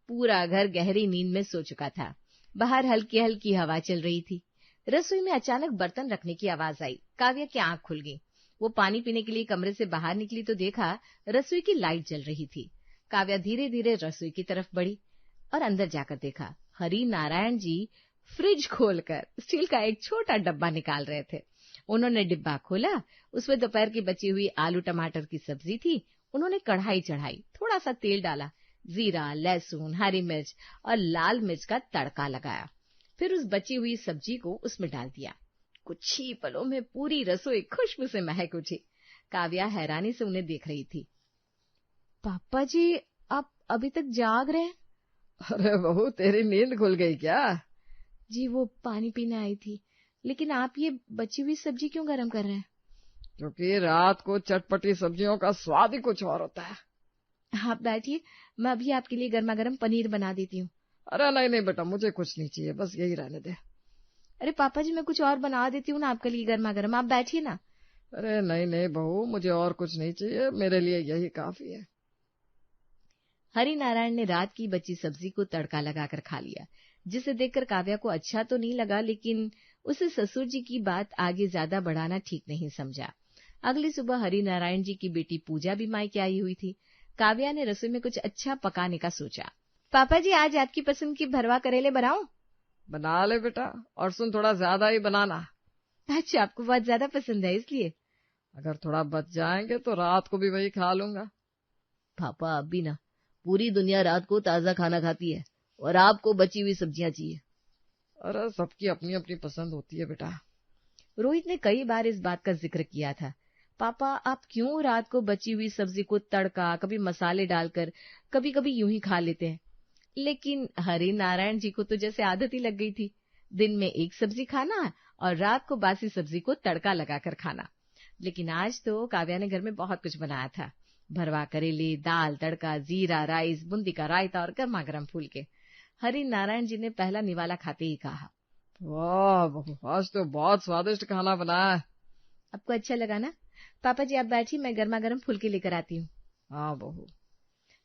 पूरा घर गहरी नींद में सो चुका था। बाहर हल्की हल्की हवा चल रही थी। रसोई में अचानक बर्तन रखने की आवाज आई। काव्या की आंख खुल गई। वो पानी पीने के लिए कमरे से बाहर निकली तो देखा रसोई की लाइट जल रही थी। काव्या धीरे धीरे रसोई की तरफ बढ़ी और अंदर जाकर देखा हरि नारायण जी फ्रिज खोलकर स्टील का एक छोटा डब्बा निकाल रहे थे। उन्होंने डिब्बा खोला, उसमें दोपहर की बची हुई आलू टमाटर की सब्जी थी। उन्होंने कढ़ाई चढ़ाई, थोड़ा सा तेल डाला, जीरा, लहसुन, हरी मिर्च और लाल मिर्च का तड़का लगाया। फिर उस बची हुई सब्जी को उसमें डाल दिया। कुछ ही पलों में पूरी रसोई खुशबू से महक उठी। काव्या हैरानी से उन्हें देख रही थी। पापा जी, आप अभी तक जाग रहे हैं? अरे बहू, तेरी नींद खुल गई क्या? जी, वो पानी पीने आई थी। लेकिन आप ये बची हुई सब्जी क्यों गरम कर रहे हैं? क्योंकि रात को चटपटी सब्जियों का स्वाद ही कुछ और होता है। आप बैठिए, मैं अभी आपके लिए गर्मा गर्म पनीर बना देती हूँ। अरे नहीं नहीं बेटा, मुझे कुछ नहीं चाहिए, बस यही रहने दे। अरे पापा जी, मैं कुछ और बना देती हूँ ना आपके लिए गर्मा गर्म, आप बैठिए ना। अरे नहीं नहीं बहू, मुझे और कुछ नहीं चाहिए, मेरे लिए यही काफी है। हरि नारायण ने रात की बची सब्जी को तड़का लगाकर खा लिया, जिसे देखकर काव्या को अच्छा तो नहीं लगा, लेकिन उसे ससुर जी की बात आगे ज्यादा बढ़ाना ठीक नहीं समझा। अगली सुबह हरि नारायण जी की बेटी पूजा भी मायके आई हुई थी। काव्या ने रसोई में कुछ अच्छा पकाने का सोचा। पापा जी, आज आपकी पसंद की भरवा करेले बनाऊं? बना ले बेटा, और सुन, थोड़ा ज्यादा ही बनाना। अच्छा, आपको बहुत ज्यादा पसंद है इसलिए? अगर थोड़ा बच जाएंगे तो रात को भी वही खा लूंगा। पापा, अब भी ना, पूरी दुनिया रात को ताजा खाना खाती है और आपको बची हुई सब्जियां चाहिए। अरे सबकी अपनी अपनी पसंद होती है बेटा। रोहित ने कई बार इस बात का जिक्र किया था। पापा, आप क्यों रात को बची हुई सब्जी को तड़का, कभी मसाले डालकर, कभी कभी यूं ही खा लेते हैं? लेकिन हरि नारायण जी को तो जैसे आदत ही लग गई थी, दिन में एक सब्जी खाना और रात को बासी सब्जी को तड़का लगाकर खाना। लेकिन आज तो काव्या ने घर में बहुत कुछ बनाया था। भरवा करेले, दाल तड़का, जीरा राइस, बूंदी का रायता और गर्मा गर्म फुलके। हरि नारायण जी ने पहला निवाला खाते ही कहा, वाह बहू, आज तो बहुत स्वादिष्ट खाना बनाया है। आपको अच्छा लगा ना? पापा जी, आप बैठिए, मैं गर्मा गर्म फुलके लेकर आती हूँ। हाँ बहू।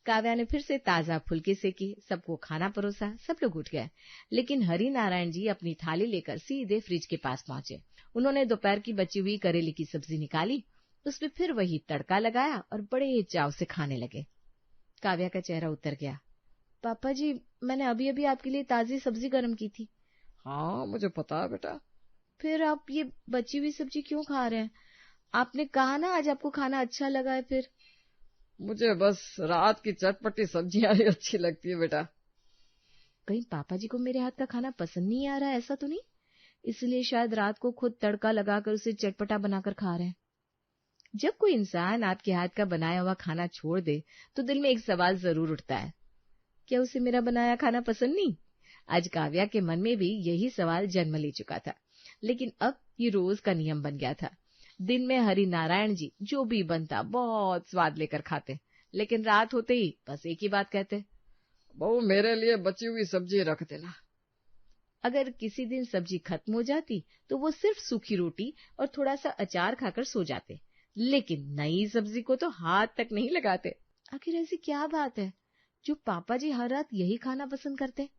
काव्या ने फिर से ताजा फुलके सेके, सबको खाना परोसा, सब लोग उठ गए। लेकिन हरि नारायण जी अपनी थाली लेकर सीधे फ्रिज के पास पहुंचे। उन्होंने दोपहर की बची हुई करेले की सब्जी निकाली, उसमें फिर वही तड़का लगाया और बड़े चाव से खाने लगे। काव्या का चेहरा उतर गया। पापा जी, मैंने अभी अभी आपके लिए ताजी सब्जी गर्म की थी। हाँ, मुझे पता है बेटा। फिर आप ये बची हुई सब्जी क्यों खा रहे हैं? आपने कहा ना आज आपको खाना अच्छा लगा है। फिर मुझे बस रात की चटपटी सब्जियां ही अच्छी लगती है बेटा। कहीं पापा जी को मेरे हाथ का खाना पसंद नहीं आ रहा है, ऐसा तो नहीं? इसलिए शायद रात को खुद तड़का लगाकर उसे चटपटा बनाकर खा रहे हैं। जब कोई इंसान आपके हाथ का बनाया हुआ खाना छोड़ दे तो दिल में एक सवाल जरूर उठता है, क्या उसे मेरा बनाया खाना पसंद नहीं? आज काव्या के मन में भी यही सवाल जन्म ले चुका था। लेकिन अब ये रोज का नियम बन गया था। दिन में हरि नारायण जी जो भी बनता बहुत स्वाद लेकर खाते, लेकिन रात होते ही बस एक ही बात कहते, बहू मेरे लिए बची हुई सब्जी रख देना। अगर किसी दिन सब्जी खत्म हो जाती तो वो सिर्फ सूखी रोटी और थोड़ा सा अचार खाकर सो जाते, लेकिन नई सब्जी को तो हाथ तक नहीं लगाते। आखिर ऐसी क्या बात है जो पापा जी हर रात यही खाना पसंद करते?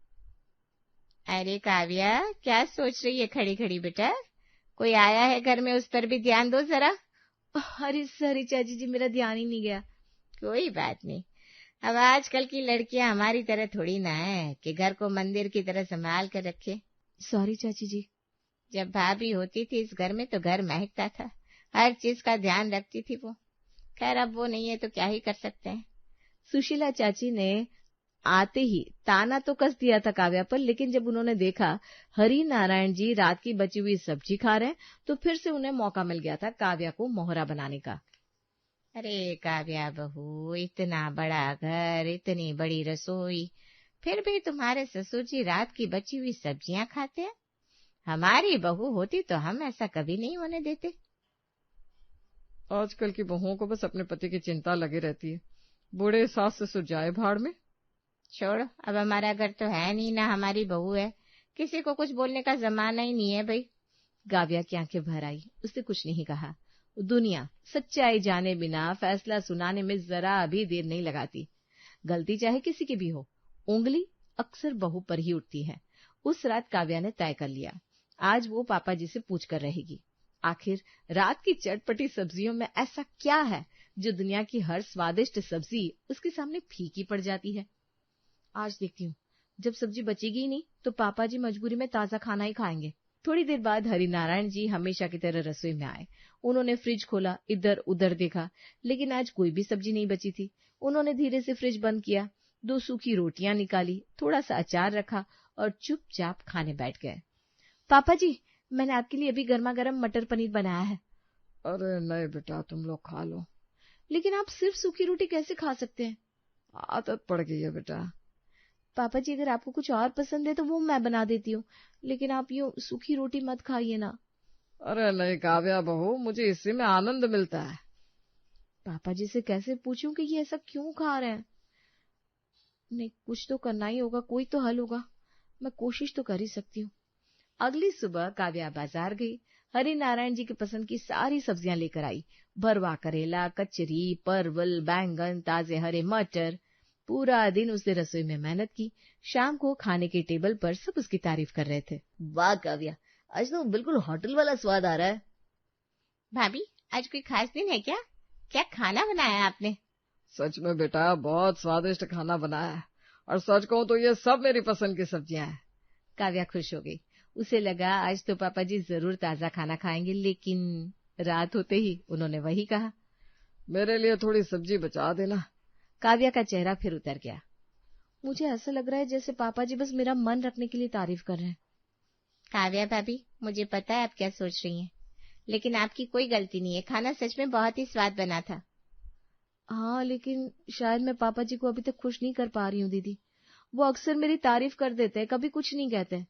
अरे काव्या, क्या सोच रही है खड़ी खड़ी बेटा? कोई आया है घर में, उस पर भी ध्यान दो जरा। अरे सॉरी चाची जी, मेरा ध्यान ही नहीं गया। कोई बात नहीं, अब आजकल की लड़कियां हमारी तरह थोड़ी ना है कि घर को मंदिर की तरह संभाल कर रखे। सॉरी चाची जी। जब भाभी होती थी इस घर में तो घर महकता था, हर चीज का ध्यान रखती थी वो। खैर अब वो नहीं है तो क्या ही कर सकते हैं। सुशीला चाची ने आते ही ताना तो कस दिया था काव्या पर, लेकिन जब उन्होंने देखा हरि नारायण जी रात की बची हुई सब्जी खा रहे हैं तो फिर से उन्हें मौका मिल गया था काव्या को मोहरा बनाने का। अरे काव्या बहू, इतना बड़ा घर, इतनी बड़ी रसोई, फिर भी तुम्हारे ससुर जी रात की बची हुई सब्जियां खाते हैं। हमारी बहू होती तो हम ऐसा कभी नहीं होने देते। आजकल की बहुओं को बस अपने पति की चिंता लगी रहती है। बूढ़े सास ससुर जाए भाड़ में। छोड़ो, अब हमारा घर तो है नहीं, ना हमारी बहू है, किसी को कुछ बोलने का जमाना ही नहीं है भाई। काव्या की आंखें भर आई, उसने कुछ नहीं कहा। दुनिया सच्चाई जाने बिना फैसला सुनाने में जरा भी देर नहीं लगाती। गलती चाहे किसी की भी हो, उंगली अक्सर बहू पर ही उठती है। उस रात काव्या ने तय कर लिया, आज वो पापा जी से पूछ कर रहेगी, आखिर रात की चटपटी सब्जियों में ऐसा क्या है जो दुनिया की हर स्वादिष्ट सब्जी उसके सामने फीकी पड़ जाती है। आज देखती हूँ, जब सब्जी बचेगी ही नहीं तो पापा जी मजबूरी में ताजा खाना ही खाएंगे। थोड़ी देर बाद हरिनारायण जी हमेशा की तरह रसोई में आए। उन्होंने फ्रिज खोला, इधर उधर देखा, लेकिन आज कोई भी सब्जी नहीं बची थी। उन्होंने धीरे से फ्रिज बंद किया, 2 सूखी रोटियां निकाली, थोड़ा सा अचार रखा और चुपचाप खाने बैठ गए। पापा जी, मैंने आपके लिए अभी गर्मा गर्म मटर पनीर बनाया है। अरे नहीं बेटा, तुम लोग खा लो। लेकिन आप सिर्फ सूखी रोटी कैसे खा सकते हैं? आदत पड़ गई है बेटा। पापा जी, अगर आपको कुछ और पसंद है तो वो मैं बना देती हूँ, लेकिन आप यूं सूखी रोटी मत खाइए ना। अरे नहीं काव्या बहू, मुझे इसी में आनंद मिलता है। पापा जी से कैसे पूछूं कि ये ऐसा क्यों खा रहे हैं? नहीं, कुछ तो करना ही होगा, कोई तो हल होगा। मैं कोशिश तो कर ही सकती हूँ। अगली सुबह काव्या बाजार गई। हरिनारायण जी की पसंद की सारी सब्जियां लेकर आई। भरवा करेला, कचरी, परवल, बैंगन, ताजे हरे मटर। पूरा दिन उसने रसोई में मेहनत की। शाम को खाने के टेबल पर सब उसकी तारीफ कर रहे थे। वाह काव्या, आज तो बिल्कुल होटल वाला स्वाद आ रहा है। भाभी, आज कोई खास दिन है क्या? क्या खाना बनाया आपने? सच में बेटा, बहुत स्वादिष्ट खाना बनाया है, और सच कहूं तो ये सब मेरी पसंद की सब्जियां हैं। काव्या खुश हो गई। उसे लगा आज तो पापा जी जरूर ताजा खाना खाएंगे, लेकिन रात होते ही उन्होंने वही कहा, मेरे लिए थोड़ी सब्जी बचा देना। काव्या का चेहरा फिर उतर गया। मुझे ऐसा लग रहा है जैसे पापा जी बस मेरा मन रखने के लिए तारीफ कर रहे हैं। काव्या भाभी, मुझे पता है आप क्या सोच रही हैं, लेकिन आपकी कोई गलती नहीं है। खाना सच में बहुत ही स्वाद बना था। हाँ, लेकिन शायद मैं पापा जी को अभी तक खुश नहीं कर पा रही हूँ दीदी। वो अक्सर मेरी तारीफ कर देते हैं, कभी कुछ नहीं कहते।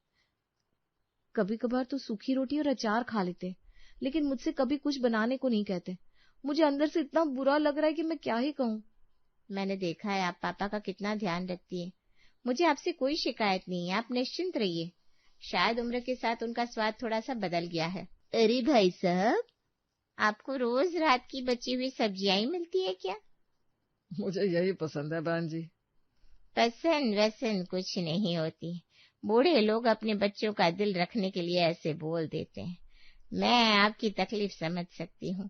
कभी कभार तो सूखी रोटी और अचार खा लेते, लेकिन मुझसे कभी कुछ बनाने को नहीं कहते। मुझे अंदर से इतना बुरा लग रहा है कि मैं क्या ही कहूँ। मैंने देखा है आप पापा का कितना ध्यान रखती है। मुझे आपसे कोई शिकायत नहीं है, आप निश्चिंत रहिए। शायद उम्र के साथ उनका स्वाद थोड़ा सा बदल गया है। अरे भाई साहब, आपको रोज रात की बची हुई सब्जियां ही मिलती है क्या? मुझे यही पसंद है बहन जी। पसंद वसंद कुछ नहीं होती। बूढ़े लोग अपने बच्चों का दिल रखने के लिए ऐसे बोल देते हैं। मैं आपकी तकलीफ समझ सकती हूँ।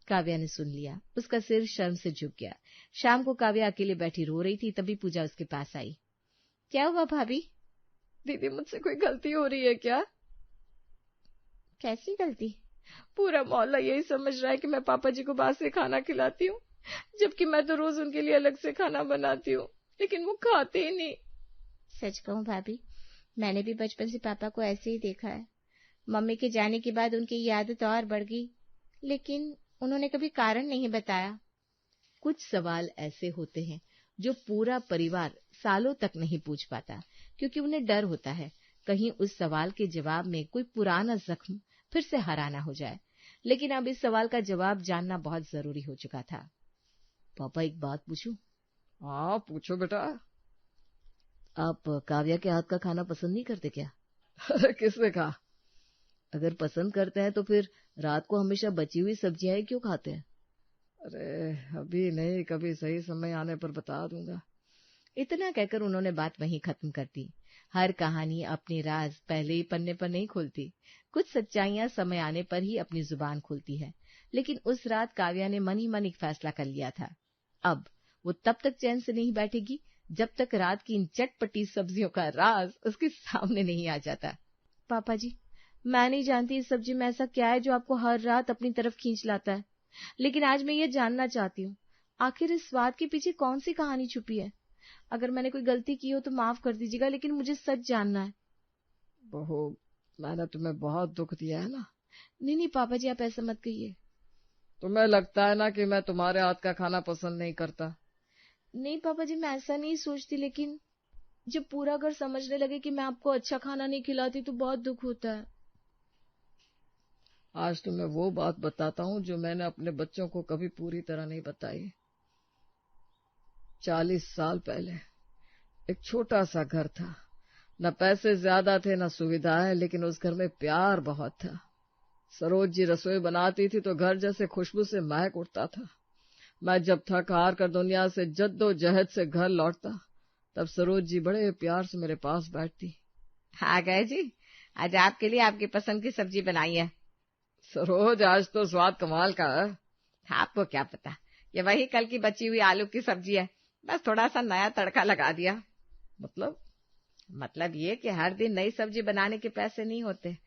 काव्या ने सुन लिया। उसका सिर शर्म से झुक गया। शाम को काव्या अकेले बैठी रो रही थी, तभी पूजा उसके पास आई। क्या हुआ भाभी? दीदी, मुझसे कोई गलती हो रही है क्या? कैसी गलती? पूरा मोहल्ला यही समझ रहा है कि मैं पापा जी को बासी खाना खिलाती हूँ, जबकि मैं तो रोज उनके लिए अलग से खाना बनाती हूँ, लेकिन वो खाते ही नहीं। सच कहूँ भाभी, मैंने भी बचपन से पापा को ऐसे ही देखा है। मम्मी के जाने के बाद उनकी ये आदत और बढ़ गई, लेकिन उन्होंने कभी कारण नहीं बताया। कुछ सवाल ऐसे होते हैं जो पूरा परिवार सालों तक नहीं पूछ पाता, क्योंकि उन्हें डर होता है कहीं उस सवाल के जवाब में कोई पुराना जख्म फिर से हराना हो जाए। लेकिन अब इस सवाल का जवाब जानना बहुत जरूरी हो चुका था। पापा, एक बात पूछूं? हाँ, पूछो बेटा। आप काव्या के हाथ का खाना पसंद नहीं करते क्या? अरे किसने कहा? अगर पसंद करते हैं तो फिर रात को हमेशा बची हुई सब्जियां क्यों खाते हैं? अरे अभी नहीं, कभी सही समय आने पर बता दूंगा। इतना कहकर उन्होंने बात वहीं खत्म कर दी। हर कहानी अपने राज पहले ही पन्ने पर नहीं खोलती। कुछ सच्चाइयां समय आने पर ही अपनी जुबान खोलती है। लेकिन उस रात काव्या ने मन ही मन एक फैसला कर लिया था। अब वो तब तक चैन से नहीं बैठेगी जब तक रात की इन चटपटी सब्जियों का राज उसके सामने नहीं आ जाता। पापा जी, मैं नहीं जानती इस सब्जी में ऐसा क्या है जो आपको हर रात अपनी तरफ खींच लाता है, लेकिन आज मैं ये जानना चाहती हूँ, आखिर इस स्वाद के पीछे कौन सी कहानी छुपी है? अगर मैंने कोई गलती की हो तो माफ कर दीजिएगा, लेकिन मुझे सच जानना है। बहू, मैंने तुम्हें बहुत दुख दिया है ना? नहीं पापा जी, आप ऐसा मत कहिए। तुम्हें लगता है ना कि मैं तुम्हारे हाथ का खाना पसंद नहीं करता? नहीं पापा जी, मैं ऐसा नहीं सोचती, लेकिन जब पूरा घर समझने लगे कि मैं आपको अच्छा खाना नहीं खिलाती तो बहुत दुख होता है। आज तुम्हें वो बात बताता हूँ जो मैंने अपने बच्चों को कभी पूरी तरह नहीं बताई। 40 साल पहले एक छोटा सा घर था। न पैसे ज्यादा थे न सुविधाएं, लेकिन उस घर में प्यार बहुत था। सरोज जी रसोई बनाती थी तो घर जैसे खुशबू से महक उठता था। मैं जब थक हार कर दुनिया से जद्दोजहद से घर लौटता तब सरोज जी बड़े प्यार से मेरे पास बैठती। आ गए जी, आज आपके लिए आपकी पसंद की सब्जी बनाई है। सरोज, आज तो स्वाद कमाल का है। आपको क्या पता, ये वही कल की बची हुई आलू की सब्जी है, बस थोड़ा सा नया तड़का लगा दिया। मतलब ये कि हर दिन नई सब्जी बनाने के पैसे नहीं होते,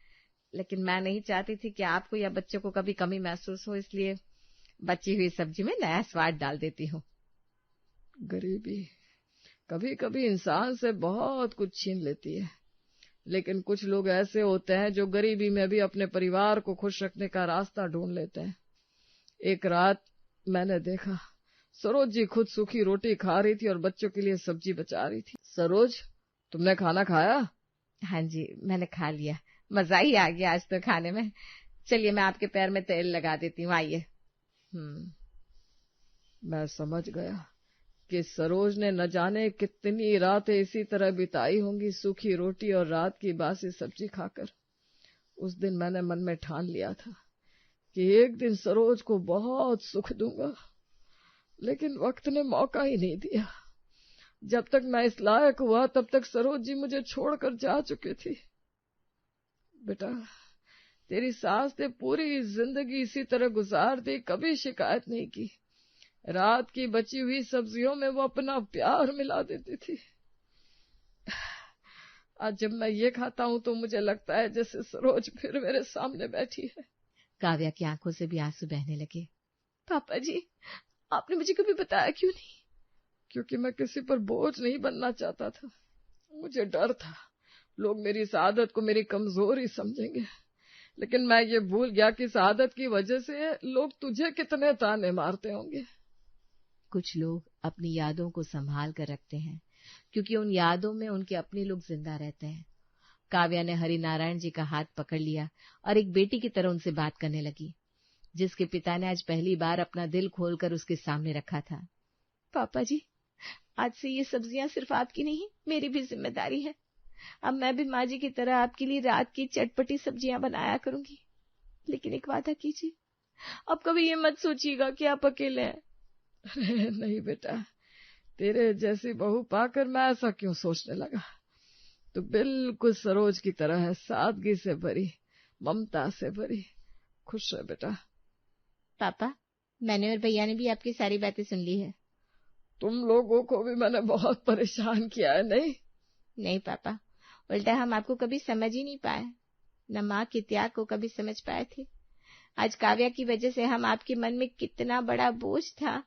लेकिन मैं नहीं चाहती थी कि आपको या बच्चों को कभी कमी महसूस हो, इसलिए बची हुई सब्जी में नया स्वाद डाल देती हूँ। गरीबी कभी कभी इंसान से बहुत कुछ छीन लेती है, लेकिन कुछ लोग ऐसे होते हैं जो गरीबी में भी अपने परिवार को खुश रखने का रास्ता ढूंढ लेते हैं। एक रात मैंने देखा, सरोज जी खुद सूखी रोटी खा रही थी और बच्चों के लिए सब्जी बचा रही थी। सरोज, तुमने खाना खाया? हाँ जी, मैंने खा लिया, मजा ही आ गया आज तो खाने में। चलिए मैं आपके पैर में तेल लगा देती हूँ, आइए। मैं समझ गया कि सरोज ने न जाने कितनी रातें इसी तरह बिताई होंगी, सूखी रोटी और रात की बासी सब्जी खाकर। उस दिन मैंने मन में ठान लिया था कि एक दिन सरोज को बहुत सुख दूंगा, लेकिन वक्त ने मौका ही नहीं दिया। जब तक मैं इस लायक हुआ तब तक सरोज जी मुझे छोड़कर जा चुकी थी। बेटा, तेरी सास ने पूरी जिंदगी इसी तरह गुजार दी, कभी शिकायत नहीं की। रात की बची हुई सब्जियों में वो अपना प्यार मिला देती थी। आज जब मैं ये खाता हूँ तो मुझे लगता है जैसे सरोज फिर मेरे सामने बैठी है। काव्या की आंखों से भी आंसू बहने लगे। पापा जी, आपने मुझे कभी बताया क्यों नहीं? क्योंकि मैं किसी पर बोझ नहीं बनना चाहता था। मुझे डर था लोग मेरी इस आदत को मेरी कमजोरी समझेंगे, लेकिन मैं ये भूल गया कि इस आदत की वजह से लोग तुझे कितने ताने मारते होंगे। कुछ लोग अपनी यादों को संभाल कर रखते हैं, क्योंकि उन यादों में उनके अपने लोग जिंदा रहते हैं। काव्या ने हरिनारायण जी का हाथ पकड़ लिया और एक बेटी की तरह उनसे बात करने लगी, जिसके पिता ने आज पहली बार अपना दिल खोलकर उसके सामने रखा था। पापा जी, आज से ये सब्जियां सिर्फ आपकी नहीं, मेरी भी जिम्मेदारी है। अब मैं भी माँ जी की तरह आपके लिए रात की चटपटी सब्जियां बनाया करूंगी। लेकिन एक वादा कीजिए, अब कभी ये मत सोचिएगा कि आप अकेले हैं। नहीं बेटा, तेरे जैसी बहू पाकर मैं ऐसा क्यों सोचने लगा। तो बिल्कुल सरोज की तरह है, सादगी से भरी, ममता से भरी। खुश है बेटा। पापा, मैंने और भैया ने भी आपकी सारी बातें सुन ली है। तुम लोगों को भी मैंने बहुत परेशान किया है, नहीं? नहीं पापा, उल्टा हम आपको कभी समझ ही नहीं पाए, न माँ के त्याग को कभी समझ पाए थे। आज काव्या की वजह से हम आपके मन में कितना बड़ा बोझ था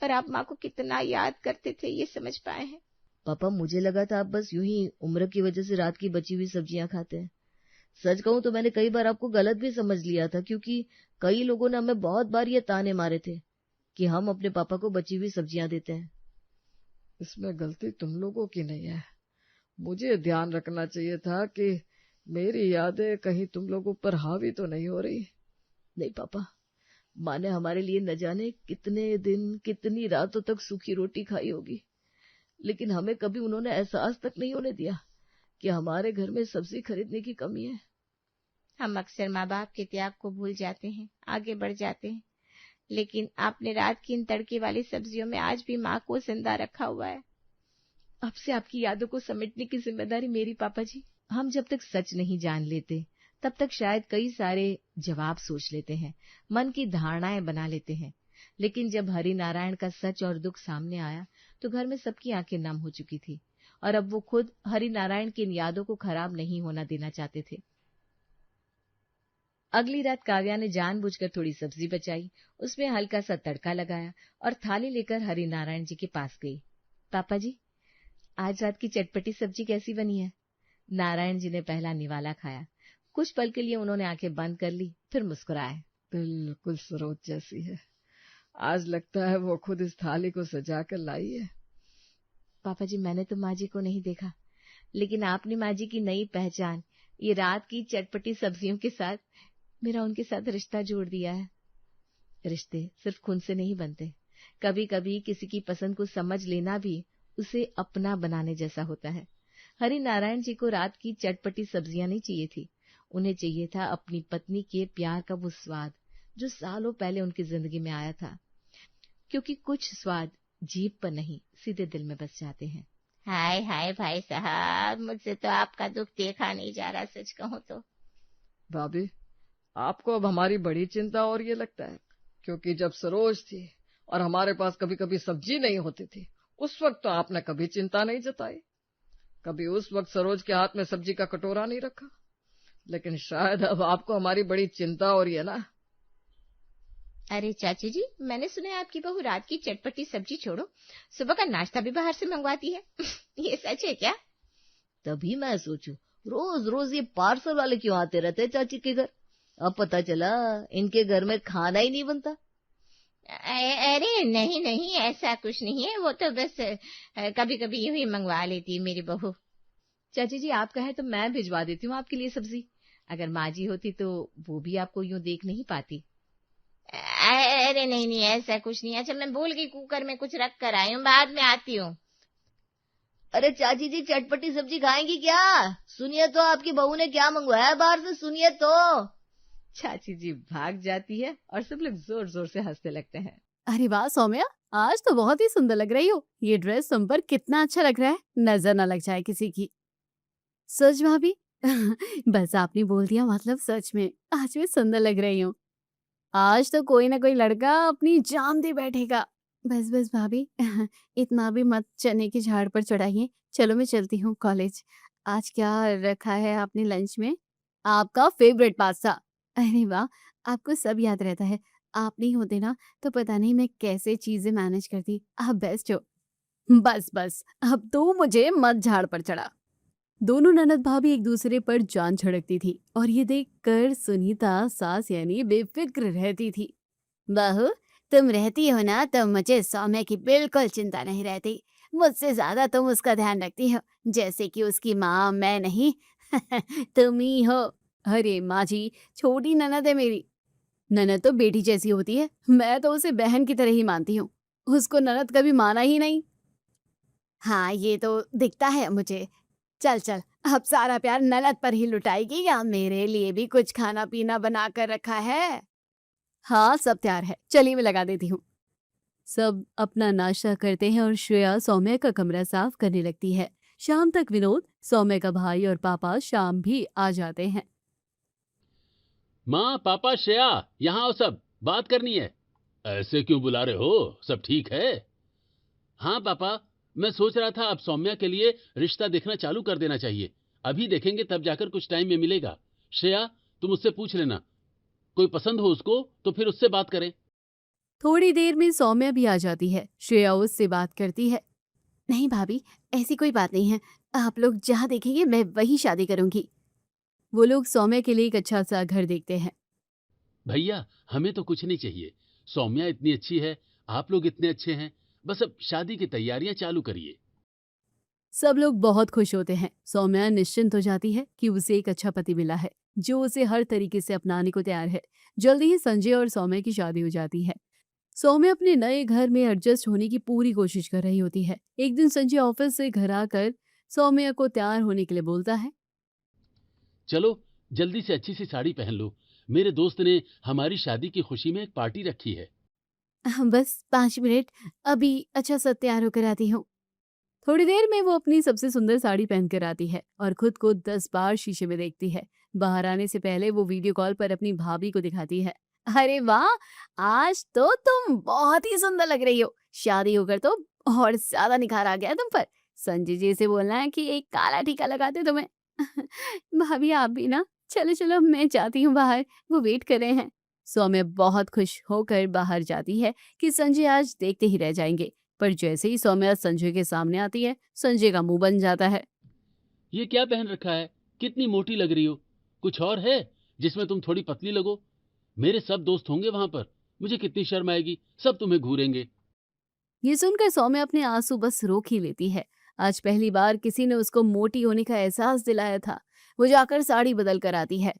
और आप माँ को कितना याद करते थे, ये समझ पाए हैं। पापा, मुझे लगा था आप बस यूं ही उम्र की वजह से रात की बची हुई सब्जियां खाते हैं। सच कहूं तो मैंने कई बार आपको गलत भी समझ लिया था, क्योंकि कई लोगों ने हमें बहुत बार ये ताने मारे थे कि हम अपने पापा को बची हुई सब्जियां देते हैं। इसमें गलती तुम लोगों की नहीं है। मुझे ध्यान रखना चाहिए था कि मेरी यादें कहीं तुम लोगों पर हावी तो नहीं हो रही। नहीं पापा, माँ ने हमारे लिए न जाने कितने दिन कितनी रातों तक सूखी रोटी खाई होगी, लेकिन हमें कभी उन्होंने एहसास तक नहीं होने दिया कि हमारे घर में सब्जी खरीदने की कमी है। हम अक्सर माँ बाप के त्याग को भूल जाते हैं, आगे बढ़ जाते हैं, लेकिन आपने रात की इन तड़के वाली सब्जियों में आज भी माँ को जिंदा रखा हुआ है। अब से आपकी यादों को समेटने की जिम्मेदारी मेरी। पापा जी, हम जब तक सच नहीं जान लेते तब तक शायद कई सारे जवाब सोच लेते हैं, मन की धारणाएं बना लेते हैं, लेकिन जब हरिनारायण का सच और दुख सामने आया तो घर में सबकी आंखें नम हो चुकी थी और अब वो खुद हरिनारायण की इन यादों को खराब नहीं होना देना चाहते थे। अगली रात काव्या ने जानबूझकर थोड़ी सब्जी बचाई, उसमें हल्का सा तड़का लगाया और थाली लेकर हरिनारायण जी के पास गई। पापा जी, आज रात की चटपटी सब्जी कैसी बनी है? नारायण जी ने पहला निवाला खाया। कुछ पल के लिए उन्होंने आंखें बंद कर ली, फिर मुस्कुराए। बिल्कुल सरोज जैसी है। आज लगता है वो खुद इस थाली को सजा कर लाई है। पापा जी, मैंने तो माँ जी को नहीं देखा, लेकिन आपने माँ जी की नई पहचान ये रात की चटपटी सब्जियों के साथ मेरा उनके साथ रिश्ता जोड़ दिया है। रिश्ते सिर्फ खून से नहीं बनते, कभी कभी किसी की पसंद को समझ लेना भी उसे अपना बनाने जैसा होता है। हरिनारायण जी को रात की चटपटी सब्जियां नहीं चाहिए थी, उन्हें चाहिए था अपनी पत्नी के प्यार का वो स्वाद जो सालों पहले उनकी जिंदगी में आया था, क्योंकि कुछ स्वाद जीभ पर नहीं सीधे दिल में बस जाते हैं। हाय हाय भाई साहब, मुझसे तो आपका दुख देखा नहीं जा रहा, सच कहूँ तो। भाभी, आपको अब हमारी बड़ी चिंता और ये लगता है, क्योंकि जब सरोज थी और हमारे पास कभी कभी सब्जी नहीं होती थी, उस वक्त तो आपने कभी चिंता नहीं जताई, कभी उस वक्त सरोज के हाथ में सब्जी का कटोरा नहीं रखा। लेकिन शायद अब आपको हमारी बड़ी चिंता हो रही है ना। अरे चाची जी, मैंने सुना है आपकी बहू रात की चटपटी सब्जी छोड़ो सुबह का नाश्ता भी बाहर से मंगवाती है। ये सच है क्या? तभी मैं सोचूं, रोज रोज ये पार्सल वाले क्यों आते रहते हैं चाची के घर। अब पता चला इनके घर में खाना ही नहीं बनता। अरे नहीं नहीं, ऐसा कुछ नहीं है, वो तो बस कभी कभी यूं ही मंगवा लेती है मेरी बहू। चाची जी, आप कहे तो मैं भिजवा देती हूँ आपके लिए सब्जी। अगर माँ जी होती तो वो भी आपको यूं देख नहीं पाती। अरे नहीं नहीं, ऐसा कुछ नहीं। अच्छा, मैं भूल गई, कुकर में कुछ रख कर आई हूँ, बाद में आती हूँ। अरे चाची जी, चटपटी सब्जी खाएंगी क्या? सुनिए तो आपकी बहू ने क्या मंगवाया है बाहर से, सुनिए तो। चाची जी भाग जाती है और सब लोग जोर जोर से हंसने लगते हैं। अरे वाह सौम्या, आज तो बहुत ही सुंदर लग रही हो। ये ड्रेस तुम पर कितना अच्छा लग रहा है, नजर न लग जाए किसी की। सच भाभी? बस आपने बोल दिया, मतलब सच में आज मैं सुंदर लग रही हूँ। आज तो कोई ना कोई लड़का अपनी जान दे बैठेगा। बस बस भाभी, इतना भी मत चने की झाड़ पर चढ़ाइए। चलो मैं चलती हूँ कॉलेज। आज क्या रखा है आपने लंच में? आपका फेवरेट पास्ता। अरे वाह, आपको सब याद रहता है। आप नहीं होते ना तो पता नहीं मैं कैसे चीजें मैनेज करती। आप बेस्ट हो। बस बस, अब तो मुझे मत झाड़ पर चढ़ा। दोनों ननद भाभी एक दूसरे पर जान छिड़कती थी और ये देखकर सुनीता सास यानी बेफिक्र रहती थी। बहू, तुम रहती हो ना तो मुझे सौम्य की बिल्कुल चिंता नहीं रहती। मुझसे ज्यादा तुम उसका ध्यान रखती हो, जैसे कि उसकी माँ मैं नहीं। तुम ही हो। अरे माँ जी, छोटी ननद है मेरी। ननद तो बेटी जैसी होती है, मैं तो उसे बहन की तरह ही मानती हूँ। उसको ननद कभी माना ही नहीं। हाँ, ये तो दिखता है मुझे। चल चल, अब सारा प्यार ननद पर ही लुटाएगी या मेरे लिए भी कुछ खाना पीना बना कर रखा है? हाँ, सब तैयार है, चलिए मैं लगा देती हूँ। सब अपना नाश्ता करते हैं और श्रेया सौम्य का कमरा साफ करने लगती है। शाम तक विनोद, सौम्य का भाई और पापा शाम भी आ जाते हैं। माँ, पापा, श्रेया, यहाँ आओ, सब बात करनी है। ऐसे क्यों बुला रहे हो? सब ठीक है? हाँ पापा, मैं सोच रहा था अब सौम्या के लिए रिश्ता देखना चालू कर देना चाहिए। अभी देखेंगे तब जाकर कुछ टाइम में मिलेगा। श्रेया, तुम उससे पूछ लेना, कोई पसंद हो उसको तो फिर उससे बात करें। थोड़ी देर में सौम्या भी आ जाती है। श्रेया उससे बात करती है। नहीं भाभी, ऐसी कोई बात नहीं है। आप लोग जहाँ देखेंगे मैं वही शादी करूंगी। वो लोग सौम्या के लिए एक अच्छा सा घर देखते हैं। भैया, हमें तो कुछ नहीं चाहिए। सौम्या इतनी अच्छी है, आप लोग इतने अच्छे हैं, बस अब शादी की तैयारियां चालू करिए। सब लोग बहुत खुश होते हैं। सौम्या निश्चिंत हो जाती है कि उसे एक अच्छा पति मिला है जो उसे हर तरीके से अपनाने को तैयार है। जल्दी ही संजय और सौम्या की शादी हो जाती है। सौम्या अपने नए घर में एडजस्ट होने की पूरी कोशिश कर रही होती है। एक दिन संजय ऑफिस से घर आकर सौम्या को तैयार होने के लिए बोलता है। चलो जल्दी से अच्छी सी साड़ी पहन लो, मेरे दोस्त ने हमारी शादी की खुशी में एक पार्टी रखी है। बस 5 मिनट, अभी अच्छा सा तैयार होकर आती हूँ। थोड़ी देर में वो अपनी सबसे सुंदर साड़ी पहनकर आती है और खुद को 10 बार शीशे में देखती है। बाहर आने से पहले वो वीडियो कॉल पर अपनी भाभी को दिखाती है। अरे वाह, आज तो तुम बहुत ही सुंदर लग रही हो। शादी होकर तो और ज्यादा निखार आ गया है तुम पर। संजय जी से बोलना है कि एक काला टीका लगाते तुम्हें। भाभी आप भी ना। चलो चलो, मैं जाती हूँ बाहर, वो वेट कर रहे हैं। सौम्या बहुत खुश होकर बाहर जाती है कि संजय आज देखते ही रह जाएंगे। पर जैसे ही सौम्या संजय के सामने आती है, संजय का मुंह बन जाता है। ये क्या पहन रखा है? कितनी मोटी लग रही हो। कुछ और है जिसमें तुम थोड़ी पतली लगो? मेरे सब दोस्त होंगे वहां पर, मुझे कितनी शर्म आएगी, सब तुम्हें घूरेंगे। ये सुनकर सौम्या अपने आंसू बस रोक ही लेती है। आज पहली बार किसी ने उसको मोटी होने का एहसास दिलाया था। वो जाकर साड़ी बदल कर आती है।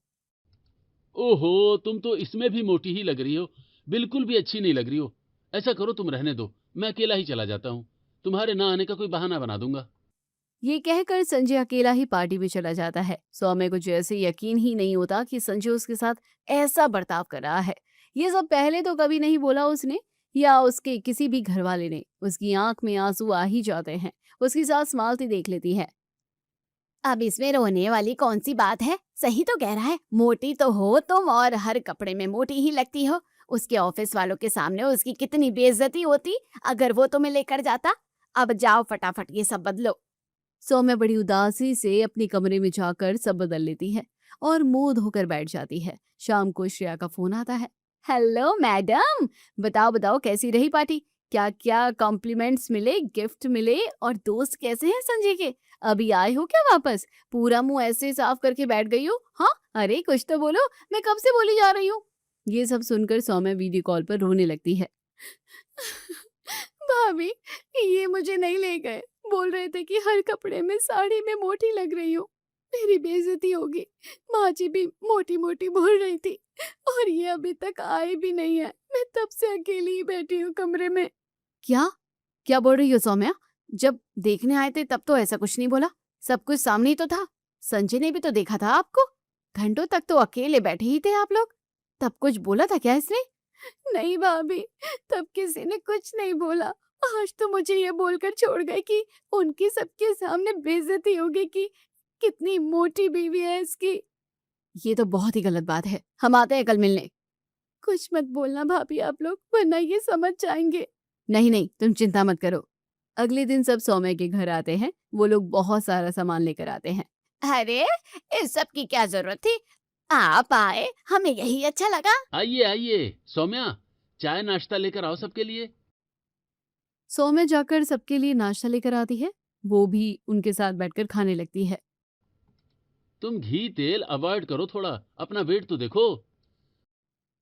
ओहो, तुम तो इसमें भी मोटी ही लग रही हो, बिल्कुल भी अच्छी नहीं लग रही हो। ऐसा करो, तुम रहने दो, मैं अकेला ही चला जाता हूँ। तुम्हारे ना आने का कोई बहाना बना दूंगा। ये कहकर संजय अकेला ही पार्टी में चला जाता है। सौम्या को जैसे यकीन ही नहीं होता कि संजय उसके साथ ऐसा बर्ताव कर रहा है। ये सब पहले तो कभी नहीं बोला उसने। या उसके किसी भी घर वाले ने, उसकी आंख में आंसू आ ही जाते हैं। उसकी सास मालती देख लेती है। अब इसमें रोने वाली कौन सी बात है? सही तो कह रहा है, मोटी तो हो तुम और हर कपड़े में मोटी ही लगती हो। उसके ऑफिस वालों के सामने उसकी कितनी बेइज्जती होती अगर वो तुम्हें लेकर जाता। अब जाओ फटाफट ये सब बदलो। सौम्या बड़ी उदासी से अपने कमरे में जाकर सब बदल लेती है और मुंह धोकर बैठ जाती है। शाम को श्रेया का फोन आता है। हेलो मैडम, बताओ बताओ कैसी रही पार्टी? क्या क्या कॉम्प्लीमेंट्स मिले, गिफ्ट मिले और दोस्त कैसे हैं संजय के? अभी आए हो क्या वापस? पूरा मुंह ऐसे साफ करके बैठ गई हो। हाँ, अरे कुछ तो बोलो, मैं कब से बोली जा रही हूँ। ये सब सुनकर सौम्या वीडियो कॉल पर रोने लगती है। भाभी, ये मुझे नहीं ले गए। बोल रहे थे कि हर कपड़े में, साड़ी में मोटी लग रही हूँ, मेरी बेइज्जती होगी। माँ जी भी मोटी मोटी बोल रही थी और ये अभी तक आए भी नहीं है। मैं तब से अकेली ही बैठी हूँ कमरे में। क्या क्या बोल रही हो सौम्या? जब देखने आए थे तब तो ऐसा कुछ नहीं बोला, सब कुछ सामने ही तो था। संजय ने भी तो देखा था आपको। घंटों तक तो अकेले बैठे ही थे आप लोग। तब कुछ बोला था क्या इसने? नहीं भाभी, तब किसी ने कुछ नहीं बोला। आज तो मुझे ये बोलकर छोड़ गए कि उनकी सबके सामने बेइज्जती होगी कि कितनी मोटी बीवी है इसकी। ये तो बहुत ही गलत बात है। हम आते हैं कल मिलने। कुछ मत बोलना भाभी आप लोग, वरना ये समझ जाएंगे। नहीं नहीं, तुम चिंता मत करो। अगले दिन सब सौम्या के घर आते हैं। वो लोग बहुत सारा सामान लेकर आते हैं। अरे इस सब की क्या जरूरत थी? आप आए, हमें यही अच्छा लगा। आइए आइए सौम्या, चाय नाश्ता लेकर आओ सबके लिए। सौम्या जाकर सबके लिए नाश्ता लेकर आती है। वो भी उनके साथ बैठकर खाने लगती है। तुम घी तेल अवॉइड करो थोड़ा, अपना वेट तो देखो।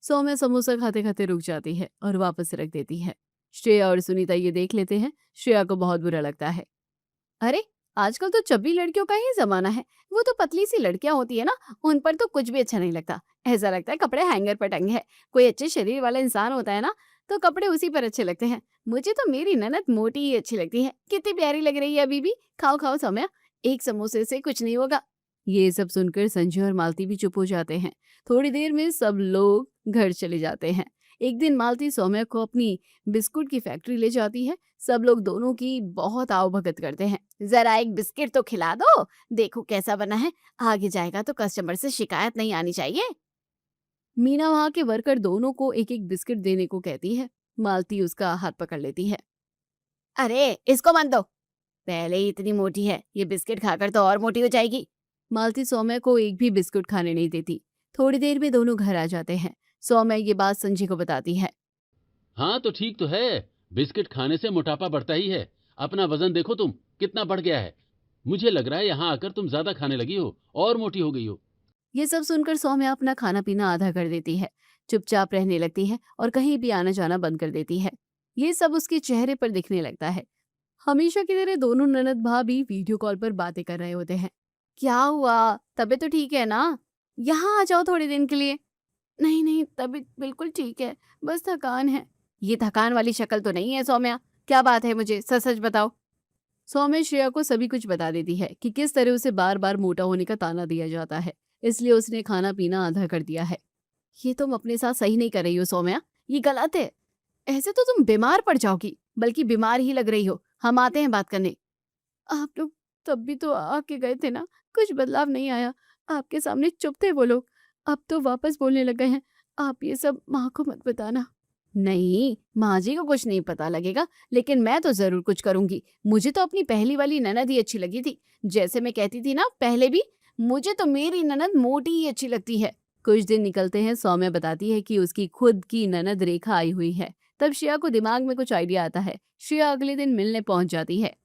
सौम्या समोसा खाते खाते रुक जाती है और वापस रख देती है। श्रेया और सुनीता ये देख लेते हैं। श्रेया को बहुत बुरा लगता है। अरे आजकल तो चब्बी लड़कियों का ही जमाना है। वो तो पतली सी लड़कियां होती है ना, उन पर तो कुछ भी अच्छा नहीं लगता। ऐसा लगता है कपड़े हैंगर पर टंगे हैं। कोई अच्छे शरीर वाला इंसान होता है ना, तो कपड़े उसी पर अच्छे लगते हैं। मुझे तो मेरी ननद मोटी ही अच्छी लगती है। कितनी प्यारी लग रही है अभी भी। खाओ खाओ सौम्या, एक समोसे से कुछ नहीं होगा। ये सब सुनकर संजय और मालती भी चुप हो जाते हैं। थोड़ी देर में सब लोग घर चले जाते हैं। एक दिन मालती सौम्या को अपनी बिस्कुट की फैक्ट्री ले जाती है। सब लोग दोनों की बहुत आवभगत करते हैं। जरा एक बिस्किट तो खिला दो, देखो कैसा बना है। आगे जाएगा तो कस्टमर से शिकायत नहीं आनी चाहिए। मीना वहां के वर्कर दोनों को एक एक बिस्किट देने को कहती है। मालती उसका हाथ पकड़ लेती है। अरे इसको मत दो, पहले ही इतनी मोटी है, ये बिस्किट खाकर तो और मोटी हो जाएगी। मालती सौम्या को एक भी बिस्कुट खाने नहीं देती। थोड़ी देर में दोनों घर आ जाते हैं। सौम्या ये बात संजय को बताती है। हाँ तो ठीक तो है, बिस्किट खाने से मोटापा बढ़ता ही है। अपना वजन देखो तुम कितना बढ़ गया है। मुझे लग रहा है यहाँ आकर तुम ज्यादा खाने लगी हो और मोटी हो गई हो। ये सब सुनकर सौम्या अपना खाना पीना आधा कर देती है, चुपचाप रहने लगती है और कहीं भी आना जाना बंद कर देती है। ये सब उसके चेहरे पर दिखने लगता है। हमेशा की तरह दोनों ननद भाभी वीडियो कॉल पर बातें कर रहे होते हैं। क्या हुआ, तबीयत तो ठीक है ना? यहाँ आ जाओ थोड़े दिन के लिए। नहीं नहीं, तबीयत बिल्कुल ठीक है, बस थकान है। ये थकान वाली शक्ल तो नहीं है सौम्या, क्या बात है, मुझे सच सच बताओ। सौम्या श्रेया को सभी कुछ बता देती है कि किस तरह उसे बार बार मोटा होने का ताना दिया जाता है, इसलिए उसने खाना पीना आधा कर दिया है। ये तुम अपने साथ सही नहीं कर रही हो सौम्या, ये गलत है। ऐसे तो तुम बीमार पड़ जाओगी, बल्कि बीमार ही लग रही हो। हम आते हैं बात करने। आप लोग तब भी तो आके गए थे ना, कुछ बदलाव नहीं आया। आपके सामने चुप थे वो लोग, अब तो वापस बोलने लग गए हैं। आप ये सब माँ को मत बताना। नहीं, माँ जी को कुछ नहीं पता लगेगा, लेकिन मैं तो जरूर कुछ करूंगी। मुझे तो अपनी पहली वाली ननद ही अच्छी लगी थी। जैसे मैं कहती थी ना पहले भी, मुझे तो मेरी ननद मोटी ही अच्छी लगती है। कुछ दिन निकलते हैं। सौम्या बताती है कि उसकी खुद की ननद रेखा आई हुई है। तब श्रेया को दिमाग में कुछ आइडिया आता है। श्रेया अगले दिन मिलने पहुंच जाती है।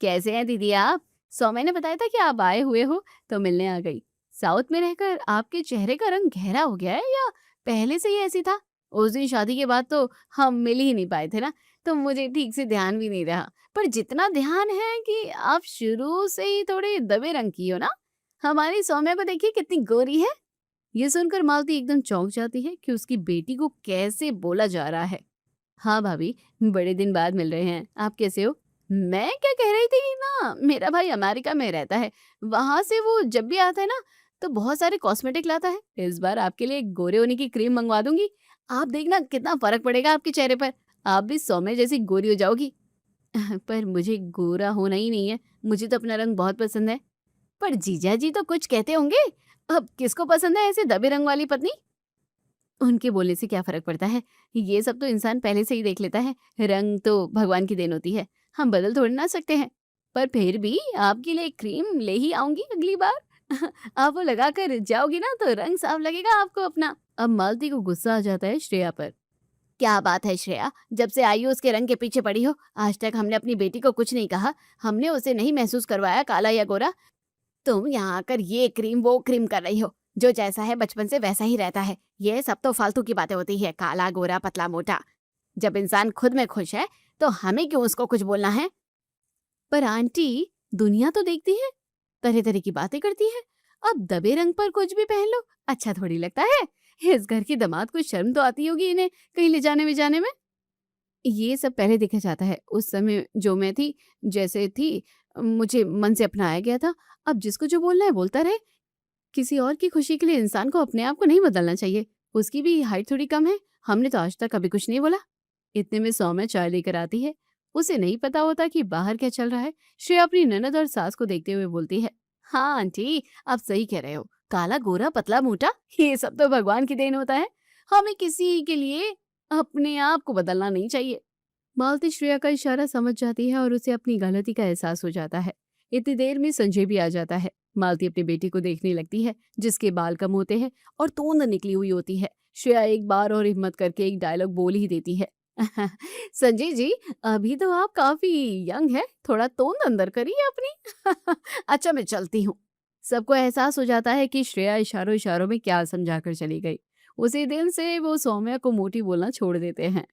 कैसे हैं दीदी आप? सौम्या ने बताया था कि आप आए हुए हो तो मिलने आ गई। साउथ में रहकर आपके चेहरे का रंग गहरा हो गया है या पहले से ही ऐसी था? उस दिन शादी के बाद तो हम मिल ही नहीं पाए थे ना, तो मुझे ठीक से ध्यान भी नहीं रहा। पर जितना ध्यान है कि आप शुरू से ही थोड़े दबे रंग की हो ना। हमारी सौम्या को देखिए कितनी गोरी है। ये सुनकर मालती एकदम चौंक जाती है कि उसकी बेटी को कैसे बोला जा रहा है। हाँ भाभी, बड़े दिन बाद मिल रहे हैं, आप कैसे हो? मैं क्या कह रही थी ना, मेरा भाई अमेरिका में रहता है। वहां से वो जब भी आता है ना तो बहुत सारे कॉस्मेटिक लाता है। इस बार आपके लिए गोरे होने की क्रीम मंगवा दूंगी। आप देखना कितना फर्क पड़ेगा आपके चेहरे पर। आप भी सौम्या जैसी गोरी हो जाओगी। पर मुझे गोरा होना ही नहीं है, मुझे तो अपना रंग बहुत पसंद है। पर जीजा जी तो कुछ कहते होंगे, अब किसको पसंद है ऐसे दबे रंग वाली पत्नी? उनके बोलने से क्या फर्क पड़ता है, ये सब तो इंसान पहले से ही देख लेता है। रंग तो भगवान की देन होती है, हम बदल थोड़ी ना सकते हैं। पर फिर भी आपके लिए क्रीम ले ही आऊंगी अगली बार। आप वो लगा कर जाओगी ना तो रंग साफ लगेगा आपको अपना। अब मालती को गुस्सा आ जाता है श्रेया पर। क्या बात है श्रेया, जब से आई हो उसके रंग के पीछे पड़ी हो, आज तक हमने अपनी बेटी को कुछ नहीं कहा, हमने उसे नहीं महसूस करवाया काला या गोरा। तुम यहाँ आकर ये क्रीम वो क्रीम कर रही हो, जो जैसा है बचपन से वैसा ही रहता है। ये सब तो फालतू की बातें होती है, काला गोरा पतला मोटा। जब इंसान खुद में खुश है तो हमें क्यों उसको कुछ बोलना है? पर आंटी, दुनिया तो देखती है, तरह तरह की बातें करती है। अब दबे रंग पर कुछ भी पहन लो, अच्छा थोड़ी लगता है। इस घर की दामाद को शर्म तो आती होगी इन्हें कहीं ले जाने में जाने में। ये सब पहले देखा जाता है, उस समय जो मैं थी जैसे थी, मुझे मन से अपनाया गया था। अब जिसको जो बोलना है बोलता रहे। किसी और की खुशी के लिए इंसान को अपने आप को नहीं बदलना चाहिए। उसकी भी हाइट थोड़ी कम है, हमने तो आज तक कभी कुछ नहीं बोला। इतने में सौम्या चाय लेकर आती है। उसे नहीं पता होता कि बाहर क्या चल रहा है। श्रेया अपनी ननद और सास को देखते हुए बोलती है, हाँ आंटी, आप सही कह रहे हो, काला गोरा पतला मोटा ये सब तो भगवान की देन होता है। हमें किसी के लिए अपने आप को बदलना नहीं चाहिए। मालती श्रेया का इशारा समझ जाती है और उसे अपनी गलती का एहसास हो जाता है। इतनी देर में संजय भी आ जाता है। मालती अपनी बेटी को देखने लगती है, जिसके बाल कम होते हैं और तोंद निकली हुई होती है। श्रेया एक बार और हिम्मत करके एक डायलॉग बोल ही देती है, संजय जी, अभी तो आप काफी यंग है, थोड़ा तोंद अंदर करिए अपनी। अच्छा मैं चलती हूँ। सबको एहसास हो जाता है कि श्रेया इशारों इशारों में क्या समझा कर चली गई। उसी दिन से वो सौम्या को मोटी बोलना छोड़ देते हैं।